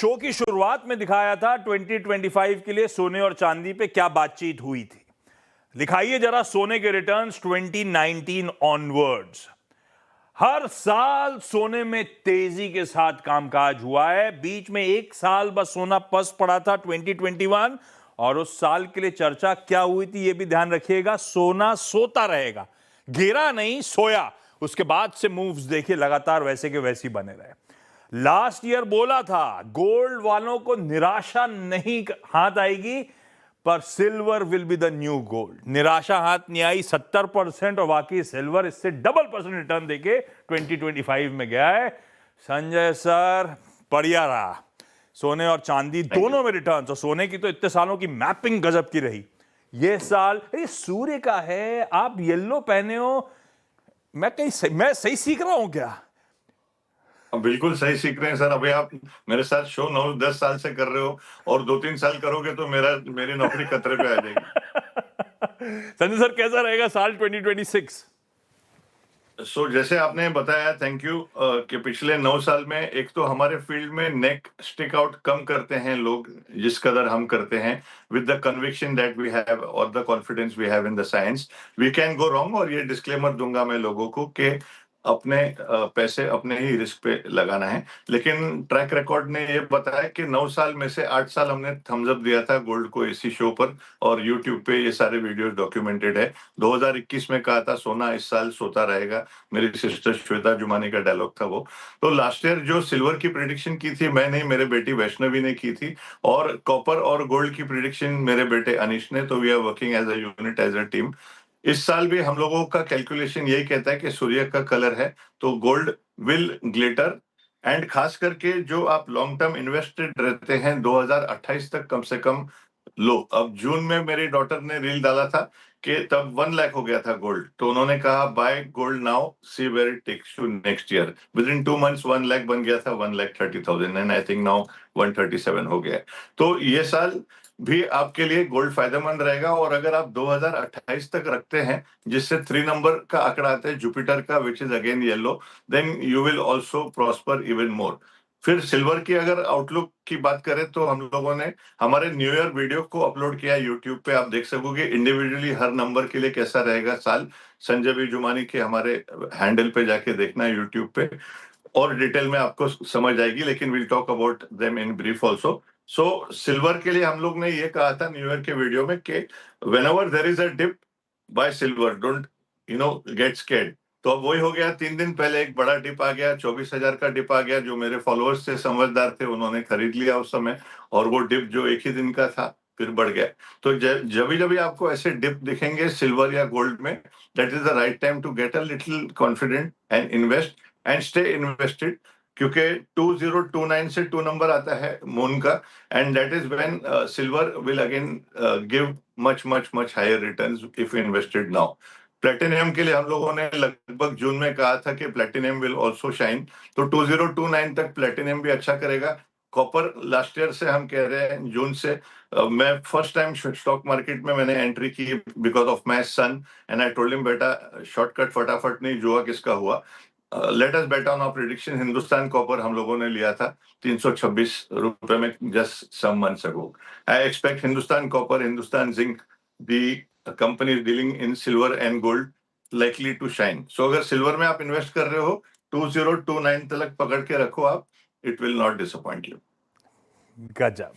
Show की शुरुआत में दिखाया था 2025 के लिए सोने और चांदी पे क्या बातचीत हुई थी। दिखाइए जरा सोने के रिटर्न्स 2019 ऑनवर्ड्स। हर साल सोने में तेजी के साथ कामकाज हुआ है। बीच में एक साल बस सोना पस पड़ा था 2021, और उस साल के लिए चर्चा क्या हुई थी यह भी ध्यान रखिएगा। सोना सोता रहेगा, गिरा नहीं, सोया। उसके बाद से मूव्स देखिए लगातार वैसे के वैसे ही बने रहे। लास्ट ईयर बोला था गोल्ड वालों को निराशा नहीं हाथ आएगी, पर silver will be the new gold. निराशा हाथ नहीं आई, 70%, और वाकई सिल्वर इससे डबल परसेंट रिटर्न देके 2025 में गया है। संजय सर बढ़िया रहा, सोने और चांदी दोनों में रिटर्न। तो सोने की तो इतने सालों की मैपिंग गजब की रही। ये साल ये सूर्य का है, आप येलो पहने हो, मैं सही सीख रहा हूं क्या? बिल्कुल सही सीख रहे हैं सर। अभी आप मेरे साथ शो 9-10 साल से कर रहे हो और 2-3 साल करोगे तो मेरी नौकरी खतरे पे आ जाएगी। संजय सर कैसा रहेगा साल 2026? जैसे आपने बताया, थैंक यू, कि पिछले 9 साल में एक तो हमारे फील्ड में नेक स्टिक आउट कम करते हैं लोग, जिस कदर हम करते हैं, with the conviction that we have और the confidence we have in the science, we can go wrong. और ये डिस्क्लेमर दूंगा मैं लोगों को कि अपने पैसे अपने ही रिस्क पे लगाना है। लेकिन ट्रैक रिकॉर्ड ने ये बताया कि 9 साल में से 8 साल हमने थम्स अप दिया था गोल्ड को इसी शो पर, और यूट्यूब पे ये सारे वीडियोस डॉक्यूमेंटेड है। 2021 में कहा था सोना इस साल सोता रहेगा, मेरी सिस्टर श्वेता जुमानी का डायलॉग था वो। तो लास्ट ईयर जो सिल्वर की प्रिडिक्शन की थी मैं नहीं, मेरे बेटी वैष्णवी ने की थी, और कॉपर और गोल्ड की प्रिडिक्शन मेरे बेटे अनिश ने। तो we are working as a unit, as a team. इस साल भी हम लोगों का कैलकुलेशन यही कहता है कि सूर्य का कलर है तो गोल्ड विल ग्लिटर। एंड खास करके जो आप लॉन्ग टर्म इन्वेस्टेड रहते हैं 2028 तक कम से कम लो। अब जून में मेरी डॉटर ने रील डाला था कि तब 1 लाख हो गया था गोल्ड, तो उन्होंने कहा buy gold now, see where it takes you next year. Within 2 months 1 lakh बन गया था, 1,30,000, एंड आई थिंक नाउ 137 हो गया है। तो ये साल भी आपके लिए गोल्ड फायदेमंद रहेगा। और अगर आप 2028 तक रखते हैं, जिससे 3 नंबर का आंकड़ा आता है जुपिटर का, which is again yellow, then you will also prosper even more. फिर सिल्वर की अगर आउटलुक की बात करें तो हम लोगों ने हमारे न्यू ईयर वीडियो को अपलोड किया यूट्यूब पे। आप देख सकोगे इंडिविजुअली हर नंबर के लिए कैसा रहेगा साल। संजय भी जुमानी के हमारे हैंडल पे जाके देखना है यूट्यूब पे, और डिटेल में आपको समझ आएगी। लेकिन will talk about them in brief also. So silver के लिए हम लोग ने ये कहा था न्यू ईयर के वीडियो में कि whenever there is a dip by silver, don't get scared. तो अब वही हो गया। 3 दिन पहले एक बड़ा डिप आ गया, 24,000 का डिप आ गया। जो मेरे फॉलोअर्स थे, समझदार थे, उन्होंने खरीद लिया उस समय, और वो डिप जो एक ही दिन का था फिर बढ़ गया। तो जब भी आपको ऐसे डिप दिखेंगे सिल्वर या गोल्ड में, that is the right time to get a little confident and invest and stay invested. क्योंकि 2029 से 2 नंबर आता है मून का, and that is when silver will again give much much much higher returns if invested now. Platinum के लिए हम लोगों ने लगभग जून में कहा था कि प्लेटिनियम विल ऑल्सो शाइन, तो 2029 तक प्लेटिनियम भी अच्छा करेगा। कॉपर लास्ट ईयर से हम कह रहे हैं जून से, मैं फर्स्ट टाइम स्टॉक मार्केट में मैंने एंट्री की because of my son, and I told him बेटा शॉर्टकट फटाफट नहीं, जुआ किसका हुआ, let us bet on our prediction. Hindustan Copper हम लोगों ने लिया था 326 रुपए में just some months ago. I expect Hindustan Copper, Hindustan Zinc, the company dealing in silver and gold, likely to shine. So अगर सिल्वर में आप इन्वेस्ट कर रहे हो 2029 तक पकड़ के रखो आप, it will not disappoint you. गजब।